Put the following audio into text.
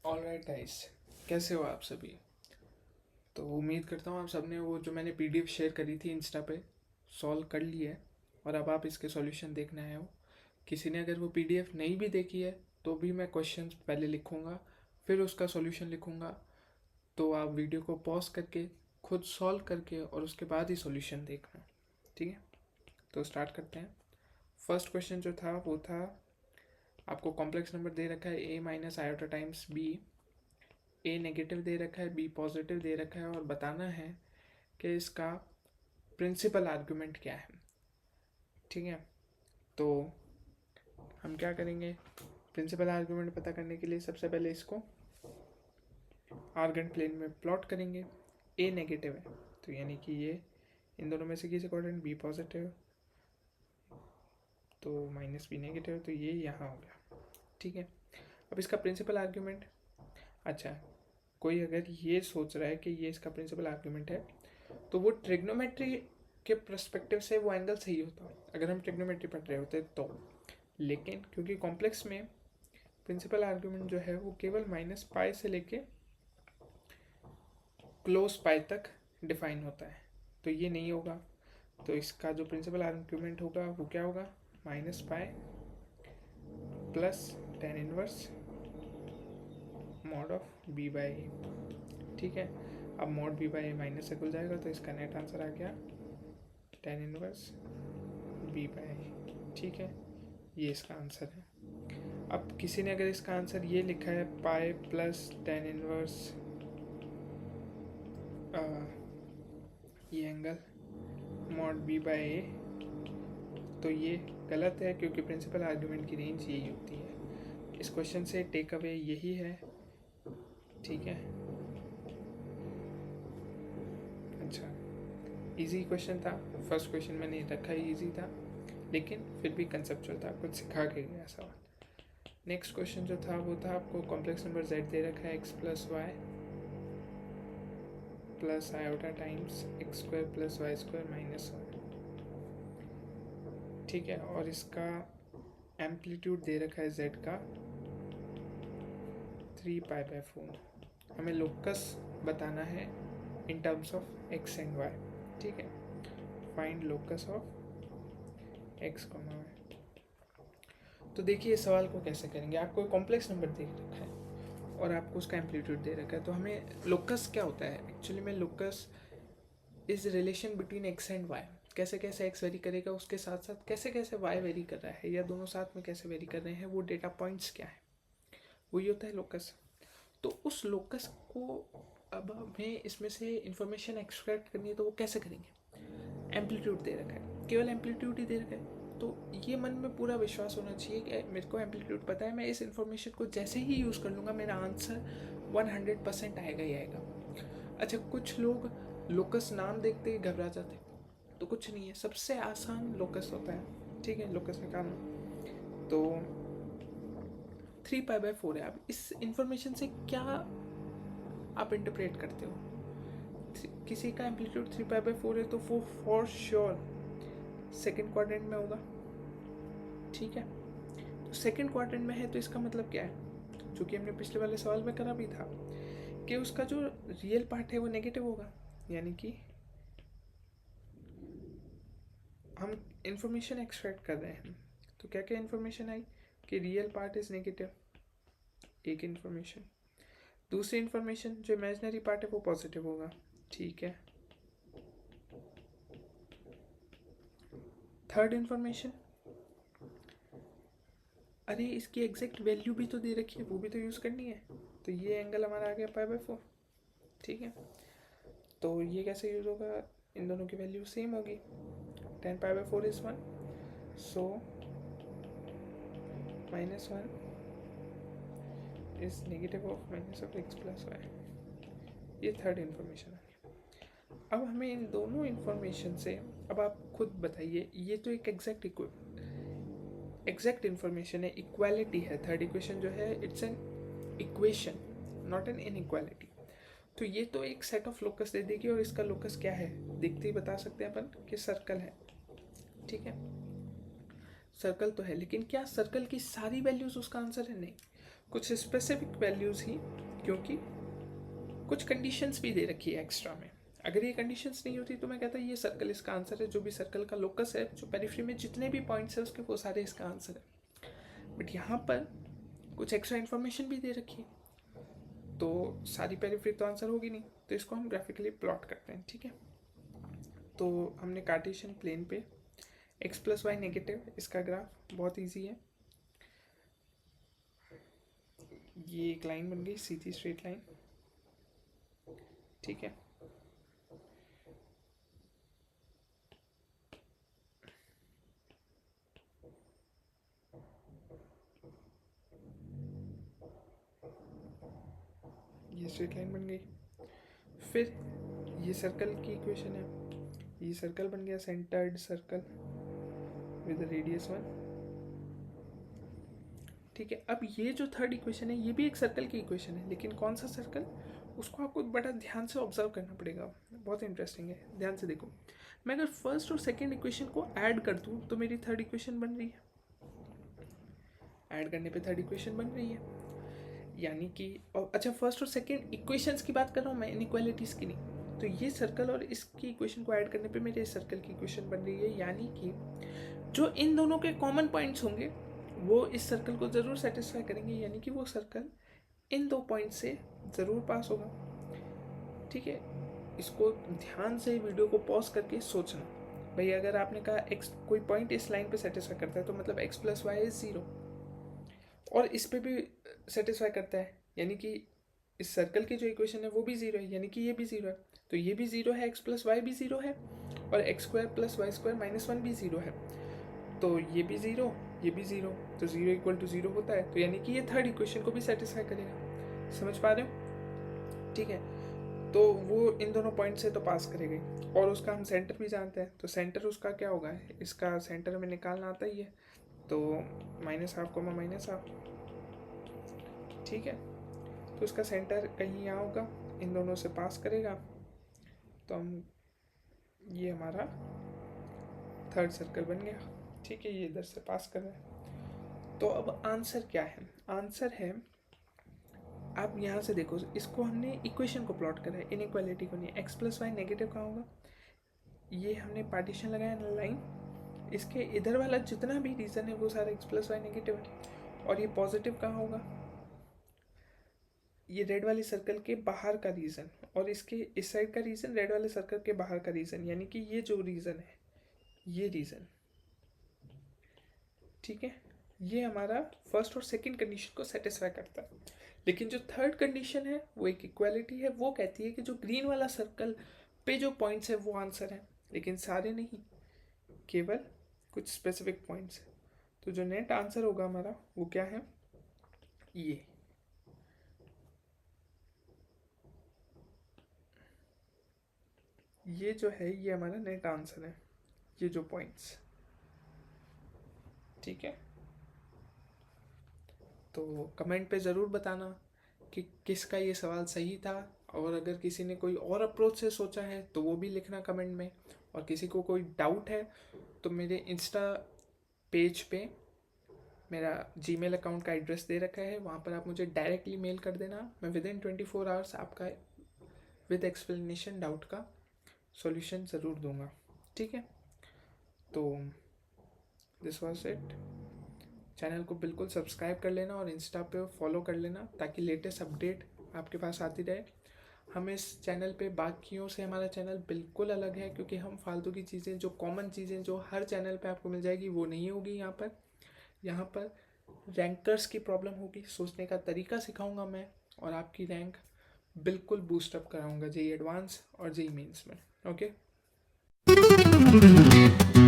Alright guys, कैसे हो आप सभी। तो उम्मीद करता हूँ आप सबने वो जो मैंने पीडीएफ शेयर करी थी इंस्टा पे सॉल्व कर ली है और अब आप इसके सॉल्यूशन देखने आए हो। किसी ने अगर वो पीडीएफ नहीं भी देखी है तो भी मैं क्वेश्चंस पहले लिखूँगा, फिर उसका सॉल्यूशन लिखूँगा। तो आप वीडियो को पॉज करके खुद सॉल्व करके और उसके बाद ही सॉल्यूशन देखना, ठीक है। तो स्टार्ट करते हैं। फर्स्ट क्वेश्चन जो था वो था, आपको कॉम्प्लेक्स नंबर दे रखा है a minus iota times B. A negative दे रखा है, बी पॉजिटिव दे रखा है और बताना है कि इसका प्रिंसिपल आर्गुमेंट क्या है, ठीक है। तो हम क्या करेंगे, प्रिंसिपल आर्गुमेंट पता करने के लिए सबसे पहले इसको आर्गन प्लेन में प्लॉट करेंगे। ए नेगेटिव है तो यानी कि ये इन दोनों में से किसी कोऑर्डिनेट बी पॉजिटिव, तो माइनस बी नेगेटिव, तो ये यहाँ हो गया, ठीक है। अब इसका प्रिंसिपल आर्गुमेंट, अच्छा, कोई अगर ये सोच रहा है कि ये इसका प्रिंसिपल आर्गुमेंट है तो वो ट्रिग्नोमेट्री के पर्सपेक्टिव से वो एंगल सही होता अगर हम ट्रिग्नोमेट्री पढ़ रहे होते तो। लेकिन क्योंकि कॉम्प्लेक्स में प्रिंसिपल आर्गुमेंट जो है वो केवल माइनस पाई से लेके क्लोज पाई तक डिफाइन होता है, तो ये नहीं होगा। तो इसका जो प्रिंसिपल आर्गुमेंट होगा वो क्या होगा, minus pi plus tan inverse mod of B by A, ठीक है। अब mod B by A minus से खुल जाएगा तो इसका नेट आंसर आ गया tan inverse B by A, ठीक है। ये इसका आंसर है। अब किसी ने अगर इसका आंसर ये लिखा है पाई प्लस टेन इनवर्स ये एंगल मॉड बी बाई ए, तो ये गलत है क्योंकि प्रिंसिपल आर्गुमेंट की रेंज यही होती है। इस क्वेश्चन से टेक अवे यही है, ठीक है। अच्छा, इजी क्वेश्चन था। फर्स्ट क्वेश्चन मैंने रखा ही इजी था, लेकिन फिर भी कंसेप्चुअल था, कुछ सिखा के गया सवाल। नेक्स्ट क्वेश्चन जो था वो था, आपको कॉम्प्लेक्स नंबर z दे रखा है X plus Y plus iota times X square plus Y square minus one, ठीक है। और इसका एम्पलीट्यूड दे रखा है z का 3π/4। हमें लोकस बताना है in terms of x and y, ठीक है। Find locus of x, y। तो देखिए इस सवाल को कैसे करेंगे, आपको कॉम्प्लेक्स नंबर दे रखा है और आपको उसका एम्पलीट्यूड दे रखा है, तो हमें लोकस क्या होता है एक्चुअली में, locus is relation between X and Y. कैसे कैसे एक्स वेरी करेगा, उसके साथ साथ कैसे कैसे वाई वेरी कर रहा है, या दोनों साथ में कैसे वेरी कर रहे हैं, वो डेटा पॉइंट्स क्या है, वही होता है लोकस। तो उस लोकस को अब हमें इसमें से इंफॉर्मेशन एक्सट्रैक्ट करनी है, तो वो कैसे करेंगे। एम्पलीट्यूड दे रखा है, केवल एम्पलीट्यूड ही दे रखा है, तो ये मन में पूरा विश्वास होना चाहिए कि मेरे को एम्पलीट्यूड पता है, मैं इस इन्फॉर्मेशन को जैसे ही यूज़ कर लूँगा मेरा आंसर 100% आएगा ही आएगा। अच्छा, कुछ लोग लोकस नाम देखते ही घबरा जाते, तो कुछ नहीं है, सबसे आसान लोकस होता है, ठीक है। लोकस निकालना तो 3π/4 है। अब इस इंफॉर्मेशन से क्या आप इंटरप्रेट करते हो, किसी का एम्पलीट्यूड 3π/4 है तो वो फॉर श्योर सेकेंड क्वाड्रेंट में होगा, ठीक है। तो सेकेंड क्वाड्रेंट में है तो इसका मतलब क्या है, जो कि हमने पिछले वाले सवाल में करा भी था कि उसका जो रियल पार्ट है वो नेगेटिव होगा, यानी कि हम इंफॉर्मेशन एक्सट्रैक्ट कर रहे हैं। तो क्या क्या इंफॉर्मेशन आई कि रियल पार्ट इज नेगेटिव, एक इंफॉर्मेशन। दूसरी इंफॉर्मेशन जो इमेजिनरी पार्ट है वो पॉजिटिव होगा, ठीक है। थर्ड इंफॉर्मेशन, अरे इसकी एग्जैक्ट वैल्यू भी तो दे रखी है, वो भी तो यूज़ करनी है, तो ये एंगल हमारा आ गया π/4, ठीक है। तो ये कैसे यूज़ होगा, इन दोनों की वैल्यू सेम होगी, 10π/4 is 1, so -1 is negative of minus of x plus Y. ये थर्ड इंफॉर्मेशन आ गई। अब हमें इन दोनों इंफॉर्मेशन से, अब आप खुद बताइए, ये तो एक एग्जैक्ट इंफॉर्मेशन है, इक्वालिटी है। थर्ड इक्वेशन जो है it's an equation not an inequality. तो ये तो एक सेट ऑफ लोकस दे देगी, और इसका लोकस क्या है देखते ही बता सकते हैं अपन कि सर्कल है, ठीक है। सर्कल तो है, लेकिन क्या सर्कल की सारी वैल्यूज उसका आंसर है, नहीं। कुछ स्पेसिफिक वैल्यूज़ ही, क्योंकि कुछ कंडीशंस भी दे रखी है एक्स्ट्रा में। अगर ये कंडीशंस नहीं होती तो मैं कहता ये सर्कल इसका आंसर है, जो भी सर्कल का लोकस है, जो पेरिफेरी में जितने भी पॉइंट्स है उसके, वो सारे इसका आंसर है। बट यहाँ पर कुछ एक्स्ट्रा इन्फॉर्मेशन भी दे रखी है, तो सारी पेरिफेरी तो आंसर होगी नहीं, तो इसको हम ग्राफिकली प्लॉट करते हैं। ठीक है, तो हमने कार्टेशियन प्लेन पे x प्लस वाई नेगेटिव, इसका ग्राफ बहुत ईजी है। ये एक लाइन बन गई, सीधी स्ट्रेट लाइन। ठीक है, ये स्ट्रेट लाइन बन गई। फिर ये सर्कल की इक्वेशन है, ये सर्कल बन गया सेंटर्ड सर्कल विद रेडियस 1। ठीक है, अब ये जो थर्ड इक्वेशन है ये भी एक सर्कल की इक्वेशन है, लेकिन कौन सा सर्कल, उसको आपको बड़ा ध्यान से ऑब्जर्व करना पड़ेगा, बहुत इंटरेस्टिंग है, ध्यान से देखो। मैं अगर फर्स्ट और सेकंड इक्वेशन को ऐड कर दूँ तो मेरी थर्ड इक्वेशन बन रही है, ऐड करने पे थर्ड इक्वेशन बन रही है, यानी कि अच्छा फर्स्ट और सेकंड इक्वेशंस की बात कर रहा हूँ मैं, इनइक्वालिटीज़ की नहीं। तो ये सर्कल और इसकी इक्वेशन को ऐड करने पे मेरे इस सर्कल की इक्वेशन बन रही है, यानी कि जो इन दोनों के कॉमन पॉइंट्स होंगे वो इस सर्कल को ज़रूर सेटिस्फाई करेंगे, यानी कि वो सर्कल इन दो पॉइंट से ज़रूर पास होगा। ठीक है, इसको ध्यान से वीडियो को पॉज करके सोचना। भाई अगर आपने कहा एक्स कोई पॉइंट इस लाइन पे सेटिस्फाई करता है तो मतलब एक्स प्लस वाई इज 0, और इस पे भी सेटिस्फाई करता है, यानी कि इस सर्कल की जो इक्वेशन है वो भी 0 है, यानी कि ये भी 0 है, तो ये भी 0 है, एक्स प्लस वाई भी 0 है, और X square plus Y square minus 1 भी 0 है, तो ये भी 0, ये भी 0, तो 0 इक्वल टू 0 होता है, तो यानी कि ये थर्ड इक्वेशन को भी सेटिस्फाई करेगा। समझ पा रहे हो? ठीक है, तो वो इन दोनों पॉइंट से तो पास करेगा, और उसका हम सेंटर भी जानते हैं, तो सेंटर उसका क्या होगा, इसका सेंटर हमें निकालना आता ही है, तो -12 कोमा -12। ठीक है, तो उसका सेंटर कहीं यहाँ होगा, इन दोनों से पास करेगा, तो हम ये हमारा थर्ड सर्कल बन गया। ठीक है, ये इधर से पास कर रहा है। तो अब आंसर क्या है, आंसर है, आप यहाँ से देखो, इसको हमने इक्वेशन को प्लॉट करा है, इनइक्वालिटी को नहीं। एक्स प्लस वाई नेगेटिव कहाँ होगा, ये हमने पार्टीशन लगाया ना लाइन, इसके इधर वाला जितना भी रीजन है वो सारा एक्स प्लस वाई नेगेटिव है, और ये पॉजिटिव कहाँ होगा, ये रेड वाले सर्कल के बाहर का रीजन, और इसके इस साइड का रीजन रेड वाले सर्कल के बाहर का रीजन, यानी कि ये जो रीजन है, ये रीजन। ठीक है, ये हमारा फर्स्ट और सेकंड कंडीशन को सेटिस्फाई करता है। लेकिन जो थर्ड कंडीशन है वो एक इक्वालिटी है, वो कहती है कि जो ग्रीन वाला सर्कल पे जो पॉइंट्स है वो आंसर है, लेकिन सारे नहीं, केवल कुछ स्पेसिफिक पॉइंट्स है। तो जो नेट आंसर होगा हमारा वो क्या है, ये जो है ये हमारा नेट आंसर है, ये जो पॉइंट्स। ठीक है, तो कमेंट पे ज़रूर बताना कि किसका ये सवाल सही था, और अगर किसी ने कोई और अप्रोच से सोचा है तो वो भी लिखना कमेंट में, और किसी को कोई डाउट है तो मेरे इंस्टा पेज पे मेरा जीमेल अकाउंट का एड्रेस दे रखा है, वहाँ पर आप मुझे डायरेक्टली मेल कर देना, मैं विद इन 24 आवर्स आपका विद एक्सप्लेनेशन डाउट का सॉल्यूशन ज़रूर दूंगा। ठीक है, तो दिस वाज इट। चैनल को बिल्कुल सब्सक्राइब कर लेना और इंस्टा पे फॉलो कर लेना, ताकि लेटेस्ट अपडेट आपके पास आती रहे। हम इस चैनल पे बाकियों से, हमारा चैनल बिल्कुल अलग है, क्योंकि हम फालतू की चीज़ें, जो कॉमन चीज़ें जो हर चैनल पे आपको मिल जाएगी वो नहीं होगी यहाँ पर रैंकर्स की प्रॉब्लम होगी, सोचने का तरीका सिखाऊंगा मैं, और आपकी रैंक बिल्कुल बूस्टअप कराऊंगा जेई एडवांस और जेई मेंस में। ओके।